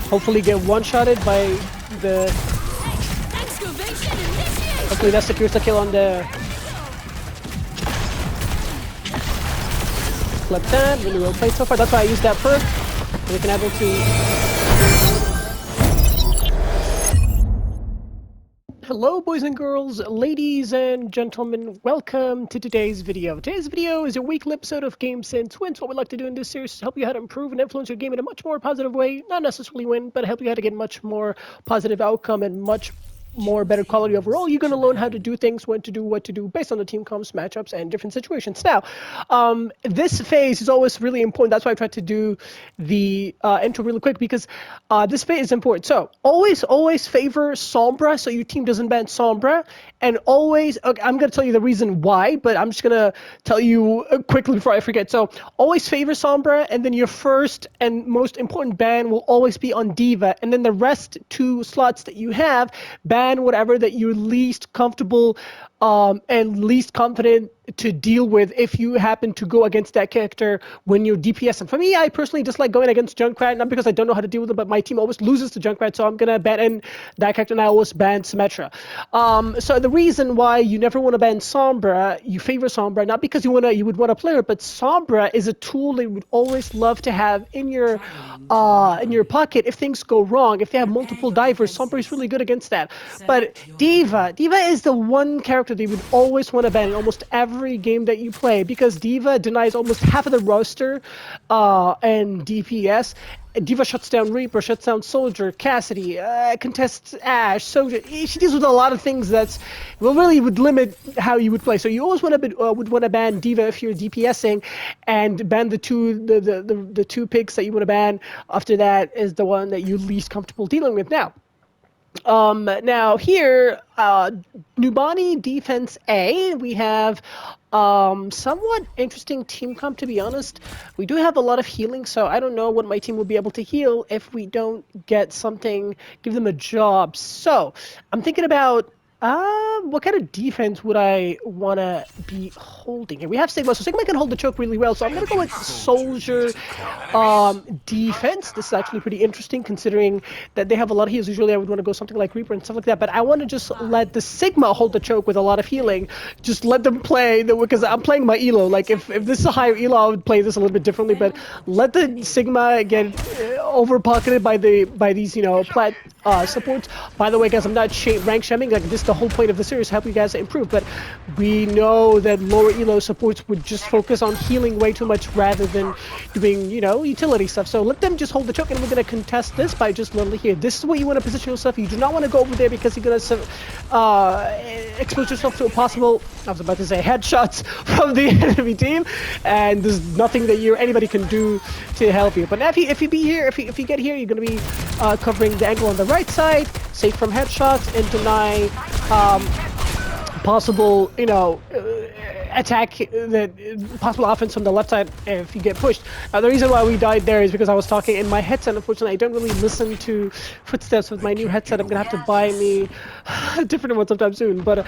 hopefully get one-shotted by the... Hopefully that secures the kill on the... Clip that, really well played so far. That's why I used that perk. We can able to... Hello boys and girls, ladies and gentlemen, welcome to today's video. Today's video is a weekly episode of Game Sense Wins. What we like to do in this series is help you how to improve and influence your game in a much more positive way. Not necessarily win, but help you how to get much more positive outcome and much more better quality overall. You're going to learn how to do things, when to do, what to do, based on the team comps, matchups, and different situations. Now, this phase is always really important. That's why I tried to do the intro really quick, because this phase is important. So, always favor Sombra, so your team doesn't ban Sombra. And always, okay, I'm going to tell you the reason why, but I'm just going to tell you quickly before I forget. So, always favor Sombra, and then your first and most important ban will always be on D.Va. And then the rest 2 slots that you have, ban whatever that you're least comfortable and least confident to deal with if you happen to go against that character when you're DPS. And for me, I personally dislike going against Junkrat, not because I don't know how to deal with it, but my team always loses to Junkrat, so I'm going to ban in that character, and I always ban Symmetra. So the reason why you never want to ban Sombra, you favor Sombra, not because you would want to play her, but Sombra is a tool that you would always love to have in your pocket if things go wrong. If they have multiple divers, Sombra is really good against that. But D.Va is the one character that you would always want to ban in almost every game that you play, because D.Va denies almost half of the roster and DPS. D.Va shuts down Reaper, shuts down Soldier, Cassidy, contests Ashe, Soldier. She deals with a lot of things that really would limit how you would play. So you always would want to ban D.Va if you're DPSing, and ban the two picks that you want to ban. After that is the one that you're least comfortable dealing with. Now here, Nubani defense A, we have somewhat interesting team comp, to be honest. We do have a lot of healing, so I don't know what my team will be able to heal if we don't get something, give them a job. So I'm thinking about what kind of defense would I want to be holding here? We have Sigma, so Sigma can hold the choke really well, so I'm going to go with Soldier defense. This is actually pretty interesting, considering that they have a lot of heals. Usually I would want to go something like Reaper and stuff like that, but I want to just let the Sigma hold the choke with a lot of healing. Just let them play, because I'm playing my elo. Like, if this is a higher elo, I would play this a little bit differently, but let the Sigma get over-pocketed by these, plat supports. By the way, guys, I'm not rank shamming. Like, this is the whole point of the series, help you guys improve, but we know that lower elo supports would just focus on healing way too much rather than doing, utility stuff. So let them just hold the choke, and we're going to contest this by just literally here. This is what you want to position yourself. You do not want to go over there, because you're going to expose yourself to a possible, I was about to say, headshots from the enemy team, and there's nothing that anybody can do to help you. But now if you get here, you're going to be covering the angle on the right side, safe from headshots, and deny possible, attack, possible offense from the left side if you get pushed. The reason why we died there is because I was talking in my headset. Unfortunately, I don't really listen to footsteps with my new headset. I'm gonna have to buy me a different one sometime soon. But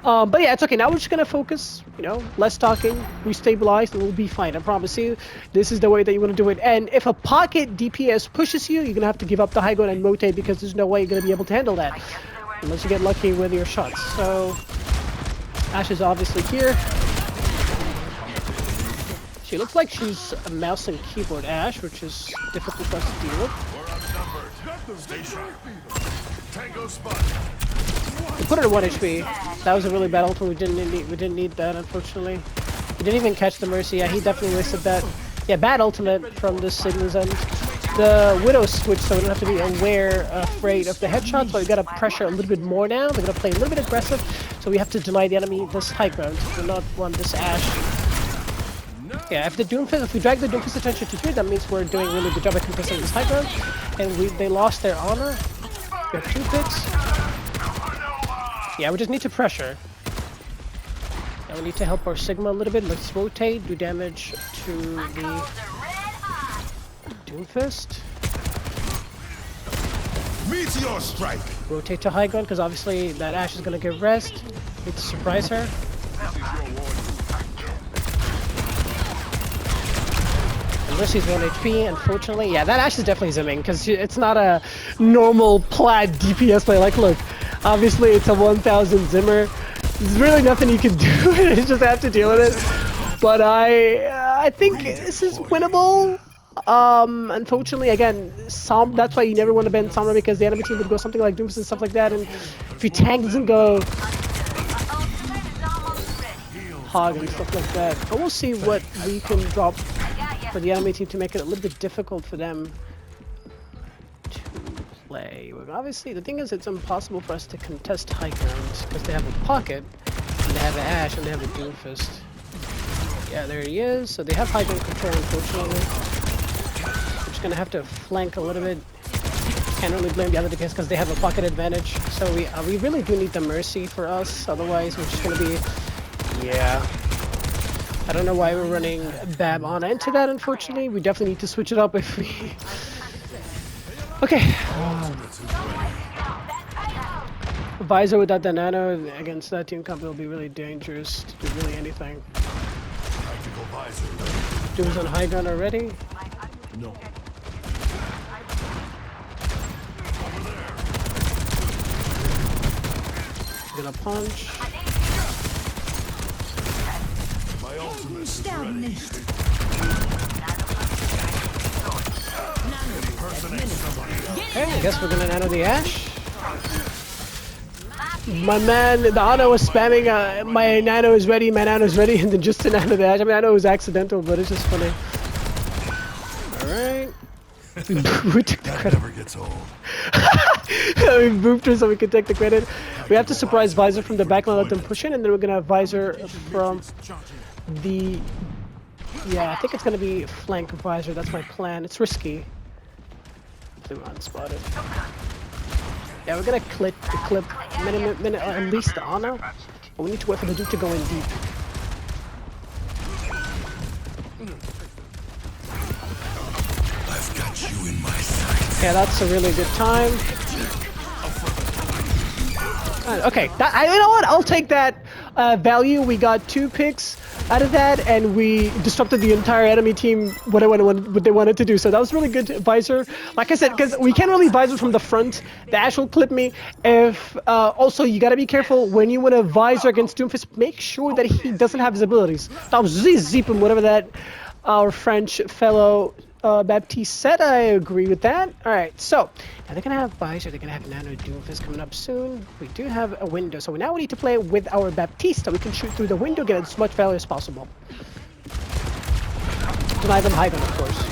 yeah, it's okay. Now we're just gonna focus. Less talking. We stabilize, and we'll be fine. I promise you. This is the way that you want to do it. And if a pocket DPS pushes you, you're gonna have to give up the high ground and rotate, because there's no way you're gonna be able to handle that unless you get lucky with your shots. So Ashe is obviously here. She looks like she's a mouse and keyboard Ashe, which is difficult for us to deal with. We put her to 1 HP. That was a really bad ultimate. We didn't need that, unfortunately. We didn't even catch the Mercy. Yeah, he definitely wasted that. Yeah, bad ultimate from this Sigma's end. The Widow switch, so we don't have to be afraid of the headshots, but we gotta pressure a little bit more now. We're gonna play a little bit aggressive, so we have to deny the enemy this high ground. We do not want this Ashe. Yeah, if we drag the Doomfist attention to here, that means we're doing a really good job at contesting this high ground, and they lost their honor. We have 2 picks. Yeah, we just need to pressure. Now we need to help our Sigma a little bit. Let's rotate, do damage to the Doomfist. Meteor strike. Rotate to high ground, because obviously that Ashe is gonna get rest. Need to surprise her. Mercy's 1 HP, unfortunately. Yeah, that Ashe is definitely zooming, because it's not a normal plat DPS play. Like, look, obviously it's a 1000 Zimmer. There's really nothing you can do. You just have to deal with it. But I think this is winnable. Unfortunately, again, that's why you never want to ban Sombra, because the enemy team would go something like Doomfist and stuff like that, and if your tank doesn't go hog and stuff like that. But we'll see what we can drop for the enemy team to make it a little bit difficult for them to play. Obviously, the thing is, it's impossible for us to contest high ground because they have a pocket, and they have an Ashe, and they have a Doomfist. Yeah, there he is. So they have high ground control, unfortunately. We're just gonna have to flank a little bit. Can't really blame the other DPS because they have a pocket advantage. So we really do need the Mercy for us. Otherwise, we're just gonna be. Yeah. I don't know why we're running Bab on into that, unfortunately. We definitely need to switch it up if we... Okay. Visor without the nano against that team comp will be really dangerous to do really anything. Doom's on high gun already. No. Gonna punch. Okay, I guess we're gonna nano the Ashe. My man, the Ana was spamming, my nano is ready, and then just to nano the Ashe. I mean, I know it was accidental, but it's just funny. Alright. We took the credit. Never gets old. We booped her so we could take the credit. We have to surprise Visor from the back and let them push in, and then we're gonna have Visor from the... Yeah, I think it's gonna be flank Visor. That's my plan. It's risky. Blue unspotted. Yeah, we're gonna clip minute at least the Ana. But we need to wait for the Duke to go in deep. I've got you in my sights. Yeah, that's a really good time. Okay, you know what? I'll take that value. We got 2 picks out of that, and we disrupted the entire enemy team what they wanted to do. So that was really good, Visor. Like I said, because we can't really Visor from the front. The Ashe will clip me. If also, you gotta be careful when you want to Visor against Doomfist. Make sure that he doesn't have his abilities. That was Zip him, whatever that our French fellow Baptiste said. I agree with that. Alright, so now they're gonna have Visor, they're gonna have Nano Doomfist coming up soon. We do have a window, so now we need to play with our Baptiste so we can shoot through the window, get as much value as possible. Deny them high gun, of course.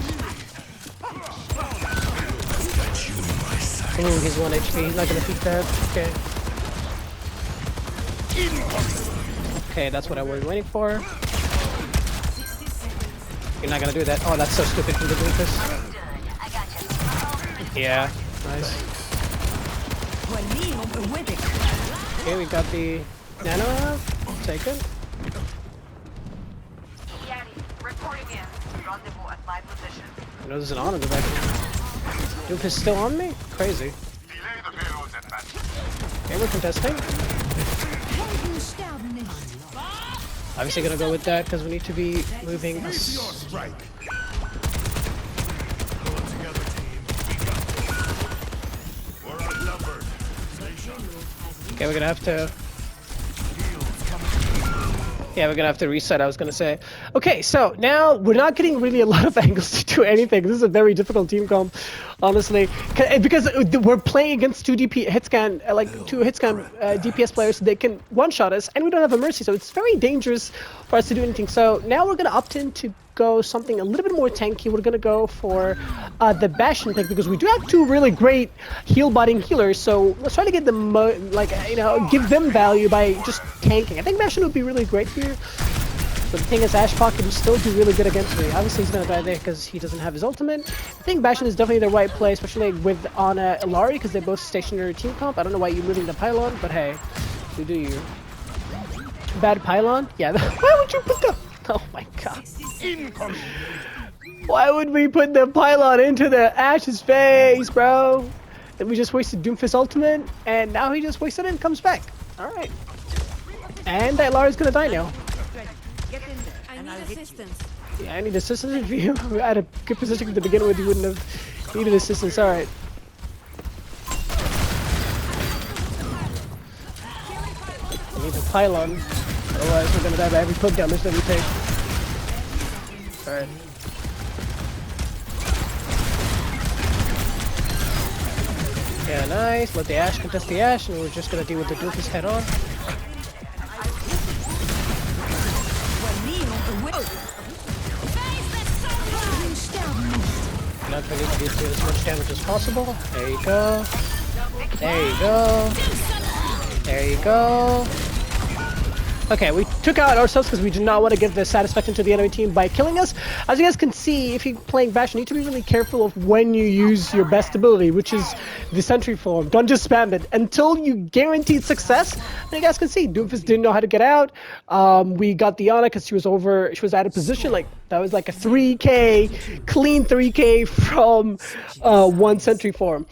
Ooh, he's 1 HP, he's not gonna beat that. Okay. Okay, that's what I was waiting for. You're not gonna do that. Oh, that's so stupid from the Doomfist. Yeah, nice. Okay, we got the nano out. Take it. I know there's an on in the back. Doomfist still on me? Crazy. Okay, we're contesting. Obviously gonna go with that because we need to be moving us. Okay, we're gonna have to... Yeah, we're gonna have to reset, I was gonna say. Okay, so now we're not getting really a lot of angles to do anything. This is a very difficult team comp, honestly. Because we're playing against 2 hitscan, like 2 hitscan DPS players, so they can one-shot us, and we don't have a Mercy, so it's very dangerous for us to do anything. So now we're gonna opt in to go something a little bit more tanky. We're gonna go for the Bastion pick because we do have 2 really great heal-botting healers. So let's try to get them, give them value by just tanking. I think Bastion would be really great here. But the thing is, Ashe Pocket will still do really good against me. Obviously, he's gonna die there because he doesn't have his ultimate. I think Bastion is definitely the right play, especially with Ana Ilari because they're both stationary team comp. I don't know why you're moving the pylon, but hey, you do you. Bad pylon? Yeah. Why would you put the... Oh my god. Why would we put the pylon into the Ashe's face, bro? Then we just wasted Doomfist ultimate, and now he just wasted it and comes back. Alright. And that Lara's gonna die now. Get in there, and I'll assistance. Yeah, I need assistance. If you had a good position to begin with, you wouldn't have needed assistance. All right. I need a pylon. Otherwise, we're gonna die by every poke damage that we take. All right. Yeah, nice. Let the Ashe contest the Ashe, and we're just gonna deal with the Doofus head on. Not gonna need to do as much damage as possible. There you go. There you go. There you go. Okay, we took out ourselves because we do not want to give the satisfaction to the enemy team by killing us. As you guys can see, if you're playing Bastion, you need to be really careful of when you use your best ability, which is the sentry form. Don't just spam it until you guaranteed success. And you guys can see, Doofus didn't know how to get out. We got the Ana because she was out of position. Like that was like a 3k, clean 3k from one sentry form.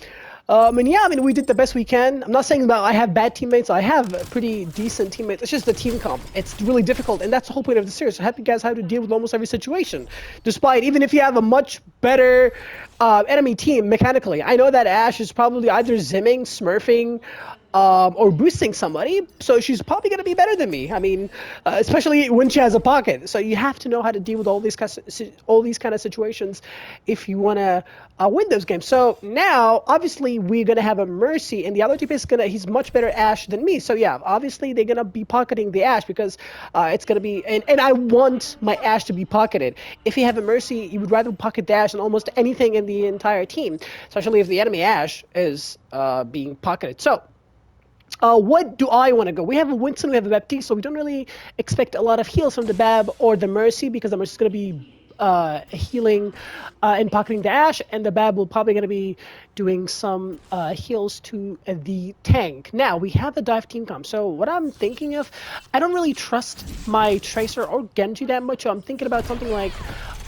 And yeah, I mean, we did the best we can. I'm not saying that I have bad teammates. I have pretty decent teammates. It's just the team comp. It's really difficult, and that's the whole point of the series. So help you guys how to deal with almost every situation. Despite, even if you have a much better enemy team mechanically. I know that Ashe is probably either zimming, smurfing, or boosting somebody, so she's probably going to be better than me. I mean, especially when she has a pocket. So you have to know how to deal with all these kind of situations if you want to win those games. So now, obviously, we're going to have a Mercy, and the other DPS is he's much better Ashe than me. So yeah, obviously they're going to be pocketing the Ashe because it's going to be, and I want my Ashe to be pocketed. If you have a Mercy, you would rather pocket the Ashe than almost anything in the entire team, especially if the enemy Ashe is being pocketed. So what do I want to go? We have a Winston, we have a Baptiste, so we don't really expect a lot of heals from the Bab or the Mercy because the Mercy is going to be healing and pocketing the Ashe, and the Bab will probably going to be doing some heals to the tank. Now, we have the dive team comp, so what I'm thinking of, I don't really trust my Tracer or Genji that much, so I'm thinking about something like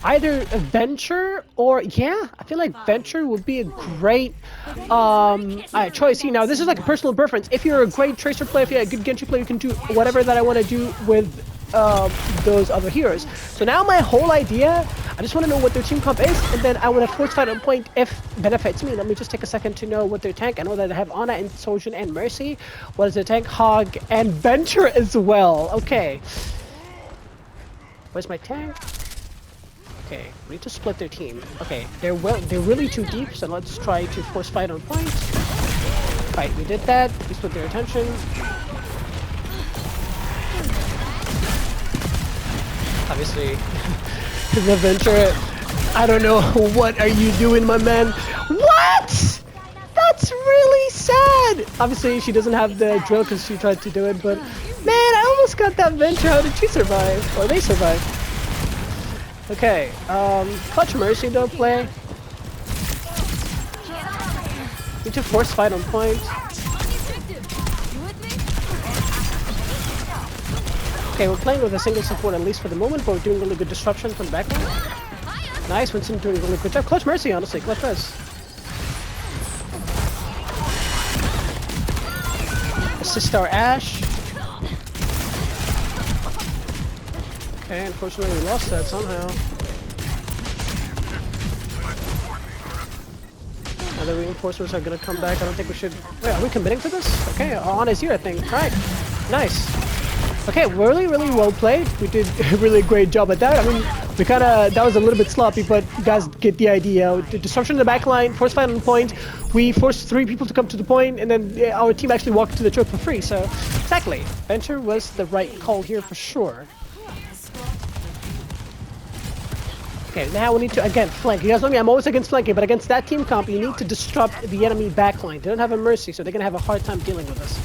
either a Venture or, yeah, I feel like Venture would be a great choice here. Now, this is like a personal preference. If you're a great Tracer player, if you're a good Genji player, you can do whatever that I want to do with those other heroes. So now my whole idea, I just want to know what their team comp is, and then I want to force fight on point if benefits me. Let me just take a second to know what their tank. I know that I have Ana and Sojin and Mercy. What is their tank? Hog and Venture as well. Okay. Where's my tank? Okay, we need to split their team. Okay, they're really too deep, so let's try to force fight on point. Right, we did that. We split their attention. Obviously, the Venture, I don't know, what are you doing, my man? What? That's really sad! Obviously, she doesn't have the drill because she tried to do it, but man, I almost got that Venture. How did she survive? Or they survive? Okay, Clutch Mercy don't play. Need to force fight on point. Okay, we're playing with a single support at least for the moment, but we're doing really good disruption from the backline. Nice, Winston doing a really good job. Clutch Mercy, honestly, clutch us. Assist our Ashe. Okay, unfortunately we lost that somehow. Now the reinforcements are gonna come back. I don't think we should. Wait, are we committing to this? Okay, Ana's here, I think. Right. Nice. Okay, really well played. We did a really great job at that. I mean, we that was a little bit sloppy, but you guys get the idea. The disruption in the back line, force fight on point. We forced 3 people to come to the point, and then our team actually walked to the choke for free. So, exactly. Venture was the right call here for sure. Okay, now we need to, again, flank. You guys know me, I'm always against flanking, but against that team comp, you need to disrupt the enemy backline. They don't have a Mercy, so they're going to have a hard time dealing with us.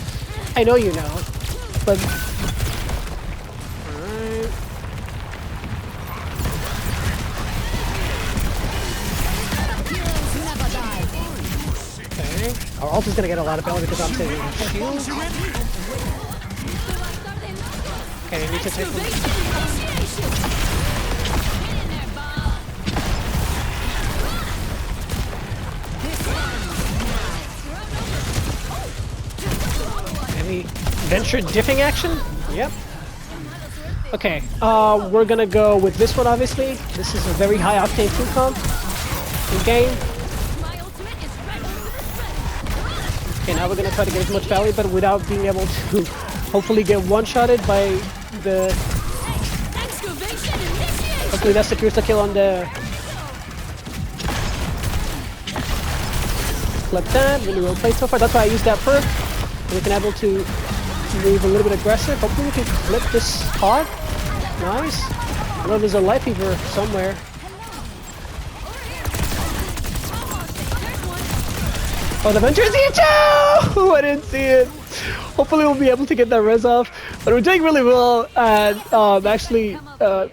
I know you know, but... Alright. Okay, our ult is going to get a lot of power because I'm saving the shield. Okay, we need to take them. Venture diffing action? Yep. Okay, we're gonna go with this one, obviously. This is a very high octane team comp in game. Okay, now we're gonna try to get as much value, but without being able to hopefully get one-shotted by the... Hopefully that secures the kill on the... Clip that, really well played so far. That's why I used that perk. We can able to move a little bit aggressive. Hopefully we can clip this hard. Nice. I know there's a life fever somewhere. Oh, the Venture is here too! I didn't see it. Hopefully we'll be able to get that res off. But we're doing really well at actually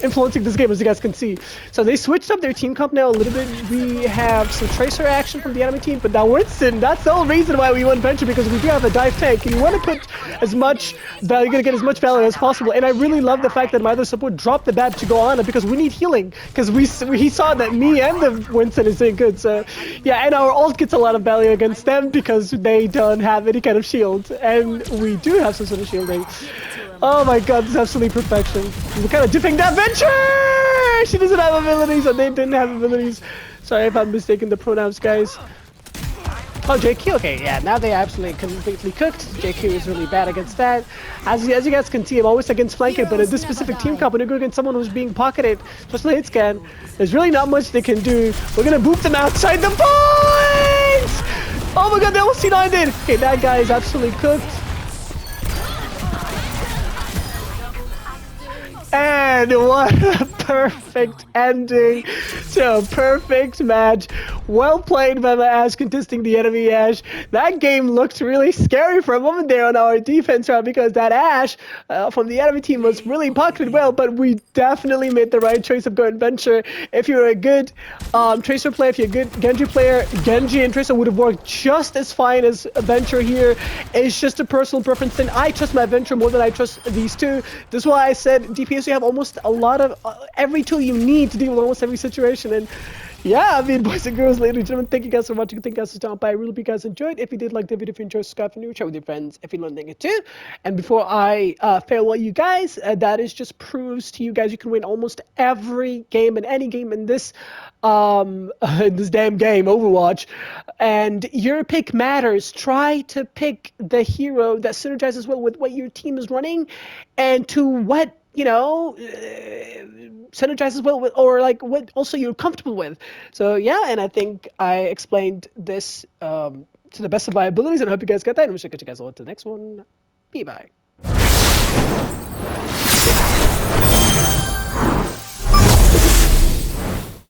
influencing this game, as you guys can see. So they switched up their team comp now a little bit. We have some Tracer action from the enemy team, but now Winston, that's the whole reason why we won Venture, because we do have a dive tank. And you want to put as much value, you're going to get as much value as possible. And I really love the fact that my other support dropped the bat to go on it, because we need healing. Because he saw that me and the Winston is doing good. So yeah, and our ult gets a lot of value against them because they don't have any kind of shield. And we do have some sort of shielding. Oh my god, this is absolutely perfection. We're kind of dipping that Venture! She doesn't have abilities, and they didn't have abilities. Sorry if I'm mistaking the pronouns, guys. Oh, JQ, okay, yeah, now they absolutely completely cooked. JQ is really bad against that. As you guys can see, I'm always against flanking, but in this specific team comp, when you go against someone who's being pocketed, especially hit scan, there's really not much they can do. We're gonna boop them outside the point! Oh my god, they almost C9'd it! Okay, that guy is absolutely cooked. And what a perfect ending to a perfect match. Well played by my Ashe contesting the enemy Ashe. That game looked really scary for a moment there on our defense round, because that Ashe from the enemy team was really pocketed well, but we definitely made the right choice of going Venture. If you're a good Tracer player, if you're a good Genji player, Genji and Tracer would have worked just as fine as Venture here. It's just a personal preference thing. I trust my Venture more than I trust these two. This is why I said DPS, you have almost a lot of every tool you need to deal with almost every situation. And yeah, I mean, boys and girls, ladies and gentlemen, thank you guys for watching. Thank you guys for stopping by. I really hope you guys enjoyed. If you did like the video, if you enjoyed, subscribe for new, share with your friends if you learned anything too. And before I farewell you guys, that is just proves to you guys you can win almost every game and any game in this damn game, Overwatch. And your pick matters. Try to pick the hero that synergizes well with what your team is running and to what, you know, synergizes well with, or like what also you're comfortable with. So yeah, and I think I explained this to the best of my abilities, and I hope you guys got that. And we should catch you guys all to the next one. Bye.